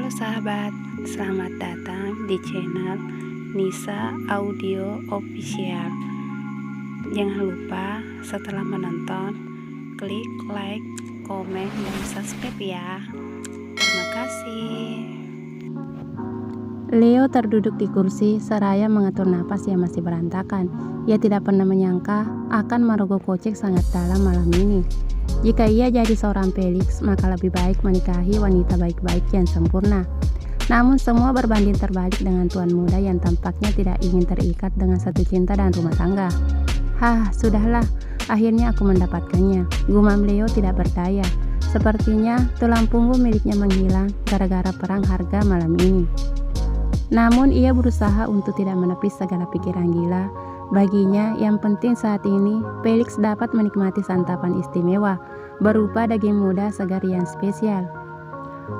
Halo sahabat, selamat datang di channel Nisa Audio Official. Jangan lupa setelah menonton, klik like, komen, dan subscribe ya. Terima kasih. Leo terduduk di kursi seraya mengatur napas yang masih berantakan. Ia tidak pernah menyangka akan merogoh kocek sangat dalam malam ini. Jika ia jadi seorang Felix, maka lebih baik menikahi wanita baik-baik yang sempurna. Namun semua berbanding terbalik dengan tuan muda yang tampaknya tidak ingin terikat dengan satu cinta dan rumah tangga. Sudahlah, akhirnya aku mendapatkannya. Gumam Leo tidak berdaya. Sepertinya tulang punggung miliknya menghilang gara-gara perang harga malam ini. Namun ia berusaha untuk tidak menepis segala pikiran gila. Baginya yang penting saat ini Felix dapat menikmati santapan istimewa berupa daging muda segar yang spesial.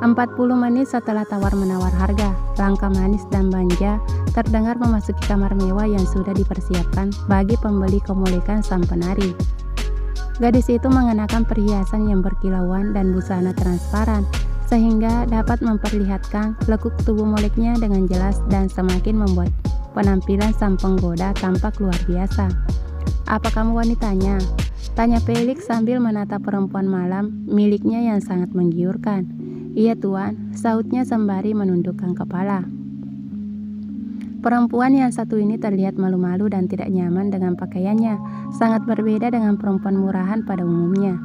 40 menit setelah tawar-menawar harga, langkah manis dan manja terdengar memasuki kamar mewah yang sudah dipersiapkan bagi pembeli kemolekan sang penari. Gadis itu mengenakan perhiasan yang berkilauan dan busana transparan sehingga dapat memperlihatkan lekuk tubuh moleknya dengan jelas dan semakin membuat penampilan sang penggoda tampak luar biasa. "Apa kamu wanitanya?" tanya Felix sambil menatap perempuan malam miliknya yang sangat menggiurkan. "Iya tuan," sahutnya sembari menundukkan kepala. Perempuan yang satu ini terlihat malu-malu dan tidak nyaman dengan pakaiannya, sangat berbeda dengan perempuan murahan pada umumnya.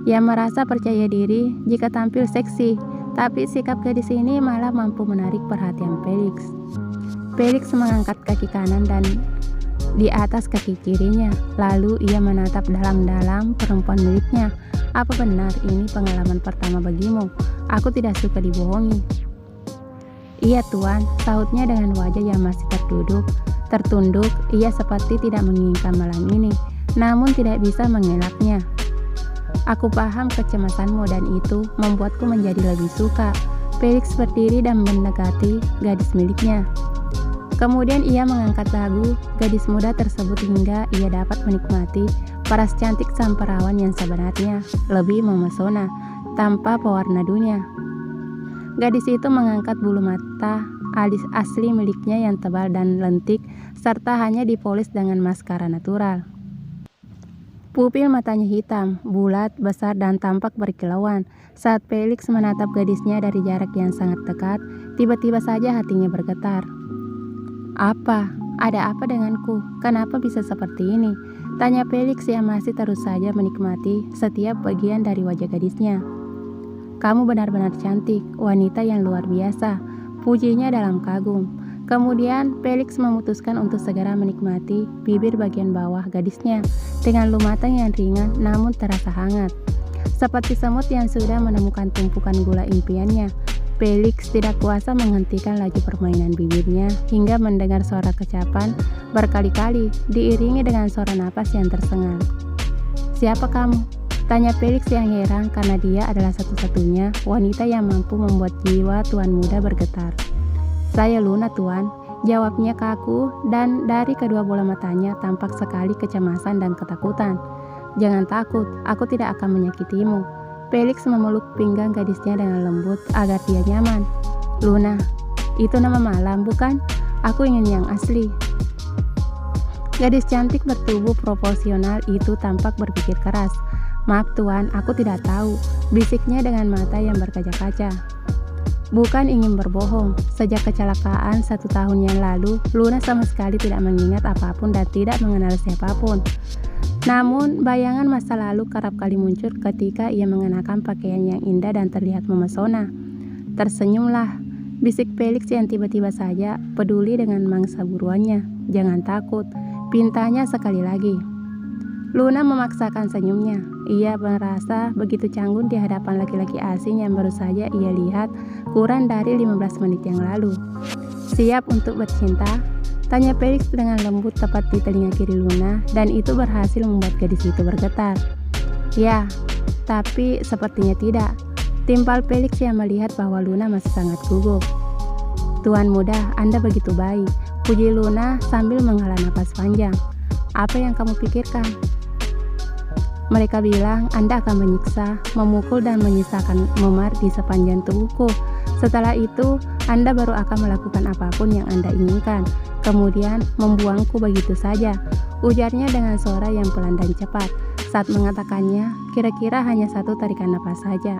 Ia merasa percaya diri jika tampil seksi, tapi sikap gadis ini malah mampu menarik perhatian Felix. Felix mengangkat kaki kanan dan di atas kaki kirinya, lalu ia menatap dalam-dalam perempuan miliknya. "Apa benar ini pengalaman pertama bagimu? Aku tidak suka dibohongi." "Iya tuan," sahutnya dengan wajah yang masih tertunduk. Ia seperti tidak menginginkan malam ini, namun tidak bisa mengelaknya. "Aku paham kecemasanmu dan itu membuatku menjadi lebih suka." Felix berdiri dan mendekati gadis miliknya. Kemudian ia mengangkat dagu gadis muda tersebut hingga ia dapat menikmati paras cantik sang perawan yang sebenarnya lebih memesona tanpa pewarna dunia. Gadis itu mengangkat bulu mata alis asli miliknya yang tebal dan lentik serta hanya dipoles dengan maskara natural. Pupil matanya hitam, bulat, besar dan tampak berkilauan. Saat Felix menatap gadisnya dari jarak yang sangat dekat, tiba-tiba saja hatinya bergetar. Ada apa denganku? Kenapa bisa seperti ini?" tanya Felix yang masih terus saja menikmati setiap bagian dari wajah gadisnya. "Kamu benar-benar cantik, wanita yang luar biasa," pujinya dalam kagum. Kemudian Felix memutuskan untuk segera menikmati bibir bagian bawah gadisnya dengan lumatan yang ringan namun terasa hangat. Seperti semut yang sudah menemukan tumpukan gula impiannya, Felix tidak kuasa menghentikan laju permainan bibirnya hingga mendengar suara kecapan berkali-kali diiringi dengan suara napas yang tersengal. "Siapa kamu?" tanya Felix yang heran karena dia adalah satu-satunya wanita yang mampu membuat jiwa tuan muda bergetar. "Saya Luna tuan," jawabnya kaku dan dari kedua bola matanya tampak sekali kecemasan dan ketakutan. "Jangan takut, aku tidak akan menyakitimu." Felix memeluk pinggang gadisnya dengan lembut agar dia nyaman. "Luna, itu nama malam bukan? Aku ingin yang asli." Gadis cantik bertubuh proporsional itu tampak berpikir keras. "Maaf tuan, aku tidak tahu," bisiknya dengan mata yang berkaca-kaca. Bukan ingin berbohong, sejak kecelakaan 1 tahun yang lalu, Luna sama sekali tidak mengingat apapun dan tidak mengenal siapapun. Namun, bayangan masa lalu kerap kali muncul ketika ia mengenakan pakaian yang indah dan terlihat memesona. "Tersenyumlah," bisik Felix yang tiba-tiba saja peduli dengan mangsa buruannya. "Jangan takut," pintanya sekali lagi. Luna memaksakan senyumnya. Ia merasa begitu canggung di hadapan laki-laki asing yang baru saja ia lihat kurang dari 15 menit yang lalu. "Siap untuk bercinta?" tanya Felix dengan lembut tepat di telinga kiri Luna dan itu berhasil membuat gadis itu bergetar. "Ya, tapi sepertinya tidak," timpal Felix yang melihat bahwa Luna masih sangat gugup. "Tuan muda, Anda begitu baik," puji Luna sambil menghela napas panjang. "Apa yang kamu pikirkan?" "Mereka bilang Anda akan menyiksa, memukul dan menyisakan memar di sepanjang tubuhku," Setelah itu, Anda baru akan melakukan apapun yang Anda inginkan, kemudian membuangku begitu saja, ujarnya dengan suara yang pelan dan cepat. Saat mengatakannya, kira-kira hanya satu tarikan napas saja.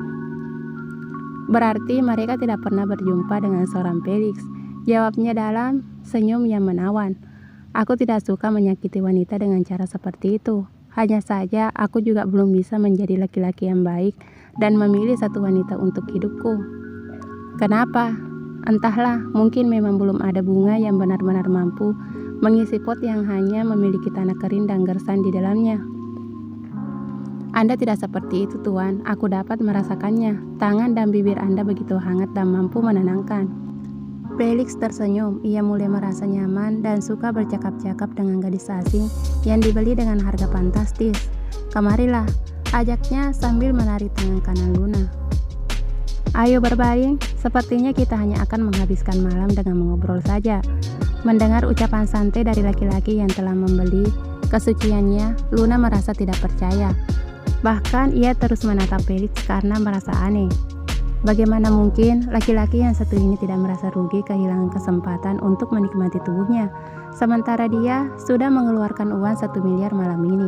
Berarti mereka tidak pernah berjumpa dengan seorang Felix, jawabnya dalam senyum yang menawan. Aku tidak suka menyakiti wanita dengan cara seperti itu. Hanya saja aku juga belum bisa menjadi laki-laki yang baik dan memilih satu wanita untuk hidupku. Kenapa? Entahlah, mungkin memang belum ada bunga yang benar-benar mampu mengisi pot yang hanya memiliki tanah kering dan gersang di dalamnya. Anda tidak seperti itu, Tuan. Aku dapat merasakannya. Tangan dan bibir Anda begitu hangat dan mampu menenangkan. Felix tersenyum. Ia mulai merasa nyaman dan suka bercakap-cakap dengan gadis asing yang dibeli dengan harga fantastis. Kemarilah, ajaknya sambil menarik tangan kanan Luna. Ayo berbaring, sepertinya kita hanya akan menghabiskan malam dengan mengobrol saja. Mendengar ucapan santai dari laki-laki yang telah membeli kesuciannya, Luna merasa tidak percaya. Bahkan ia terus menatap Felix karena merasa aneh. Bagaimana mungkin laki-laki yang satu ini tidak merasa rugi kehilangan kesempatan untuk menikmati tubuhnya, sementara dia sudah mengeluarkan uang 1 miliar malam ini.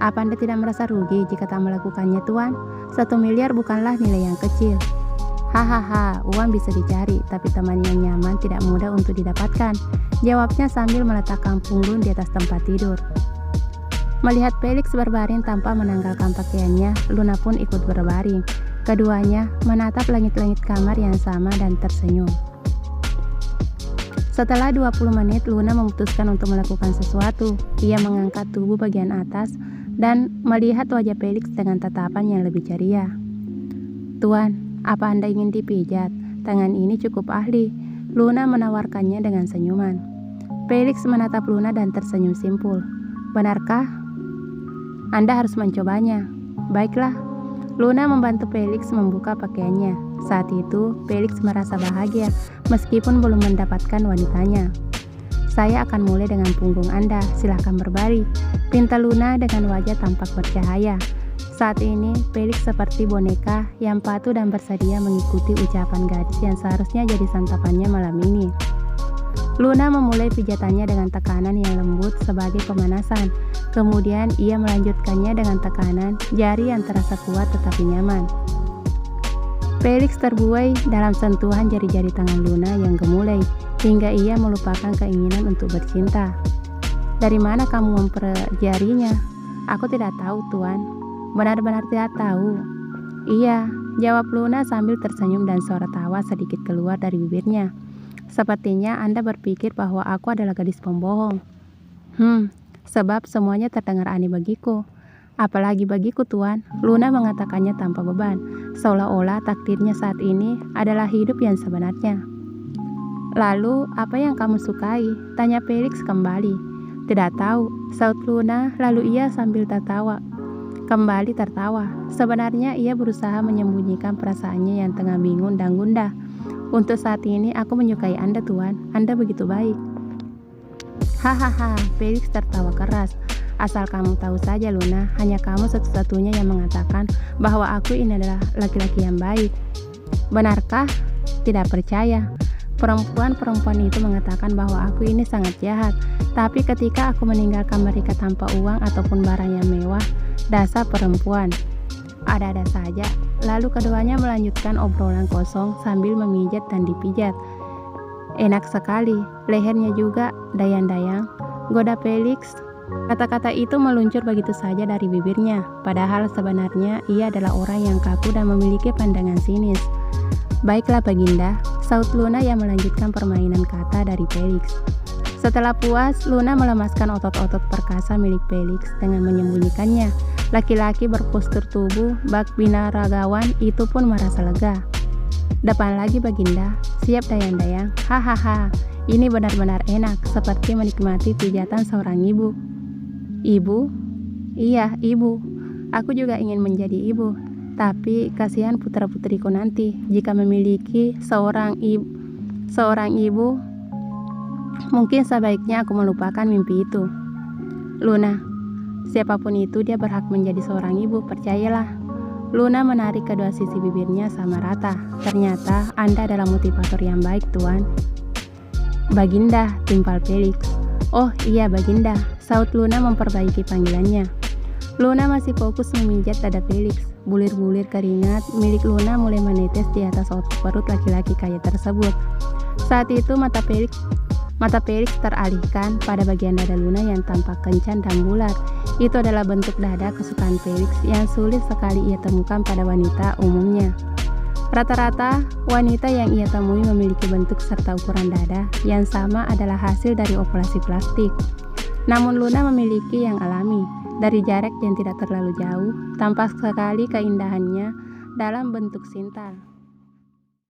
Apa Anda tidak merasa rugi jika tak melakukannya, Tuan? 1 miliar bukanlah nilai yang kecil. Hahaha, uang bisa dicari, tapi teman yang nyaman tidak mudah untuk didapatkan, jawabnya sambil meletakkan punggung di atas tempat tidur. Melihat Felix berbaring tanpa menanggalkan pakaiannya, Luna pun ikut berbaring. Keduanya menatap langit-langit kamar yang sama dan tersenyum. Setelah 20 menit, Luna memutuskan untuk melakukan sesuatu. Ia mengangkat tubuh bagian atas dan melihat wajah Felix dengan tatapan yang lebih ceria. Tuan, apa Anda ingin dipijat? Tangan ini cukup ahli. Luna menawarkannya dengan senyuman. Felix menatap Luna dan tersenyum simpul. Benarkah? Anda harus mencobanya. Baiklah. Luna membantu Felix membuka pakaiannya. Saat itu, Felix merasa bahagia meskipun belum mendapatkan wanitanya. Saya akan mulai dengan punggung Anda, silahkan berbaring, pinta Luna dengan wajah tampak bercahaya. Saat ini, Felix seperti boneka yang patuh dan bersedia mengikuti ucapan gadis yang seharusnya jadi santapannya malam ini. Luna memulai pijatannya dengan tekanan yang lembut sebagai pemanasan. Kemudian ia melanjutkannya dengan tekanan jari yang terasa kuat tetapi nyaman. Felix terbuai dalam sentuhan jari-jari tangan Luna yang gemulai, hingga ia melupakan keinginan untuk bercinta. Dari mana kamu mempelajarinya? Aku tidak tahu, Tuan. Benar-benar tidak tahu. Iya, jawab Luna sambil tersenyum dan suara tawa sedikit keluar dari bibirnya. Sepertinya Anda berpikir bahwa aku adalah gadis pembohong. Sebab semuanya terdengar aneh bagiku. Apalagi bagiku, Tuan. Luna mengatakannya tanpa beban, seolah-olah takdirnya saat ini adalah hidup yang sebenarnya. Lalu, apa yang kamu sukai? Tanya Felix kembali. Tidak tahu, saut Luna, lalu ia sambil tertawa. Kembali tertawa. Sebenarnya ia berusaha menyembunyikan perasaannya yang tengah bingung dan gundah. Untuk saat ini aku menyukai Anda, Tuan. Anda begitu baik. Hahaha, Felix tertawa keras. Asal kamu tahu saja, Luna, hanya kamu satu-satunya yang mengatakan bahwa aku ini adalah laki-laki yang baik. Benarkah? Tidak percaya. Perempuan-perempuan itu mengatakan bahwa aku ini sangat jahat. Tapi ketika aku meninggalkan mereka tanpa uang ataupun barang yang mewah, dasar perempuan. Ada-ada saja. Lalu keduanya melanjutkan obrolan kosong sambil memijat dan dipijat. Enak sekali, lehernya juga dayang-dayang, goda Felix. Kata-kata itu meluncur begitu saja dari bibirnya, padahal sebenarnya ia adalah orang yang kaku dan memiliki pandangan sinis. Baiklah Baginda, saut Luna yang melanjutkan permainan kata dari Felix. Setelah puas, Luna melemaskan otot-otot perkasa milik Felix dengan menyembunyikannya. Laki-laki berpostur tubuh bak binaragawan itu pun merasa lega. Depan lagi Baginda, siap dayang-dayang. Hahaha, ini benar-benar enak, seperti menikmati pijatan seorang ibu. Ibu? Iya, ibu. Aku juga ingin menjadi ibu. Tapi kasihan putra-putriku nanti jika memiliki seorang ibu. Mungkin sebaiknya aku melupakan mimpi itu. Luna, siapapun itu dia berhak menjadi seorang ibu, percayalah. Luna menarik kedua sisi bibirnya sama rata. Ternyata Anda adalah motivator yang baik, Tuan. Baginda, timpal Felix. Oh iya Baginda, saut Luna memperbaiki panggilannya. Luna masih fokus memijat dada Felix. Bulir-bulir keringat milik Luna mulai menetes di atas otot perut laki-laki kaya tersebut. Saat itu mata Felix teralihkan pada bagian dada Luna yang tampak kencang dan bulat. Itu adalah bentuk dada kesukaan Felix yang sulit sekali ia temukan pada wanita umumnya. Rata-rata, wanita yang ia temui memiliki bentuk serta ukuran dada yang sama adalah hasil dari operasi plastik. Namun Luna memiliki yang alami. Dari jarak yang tidak terlalu jauh, tampak sekali keindahannya dalam bentuk sintal.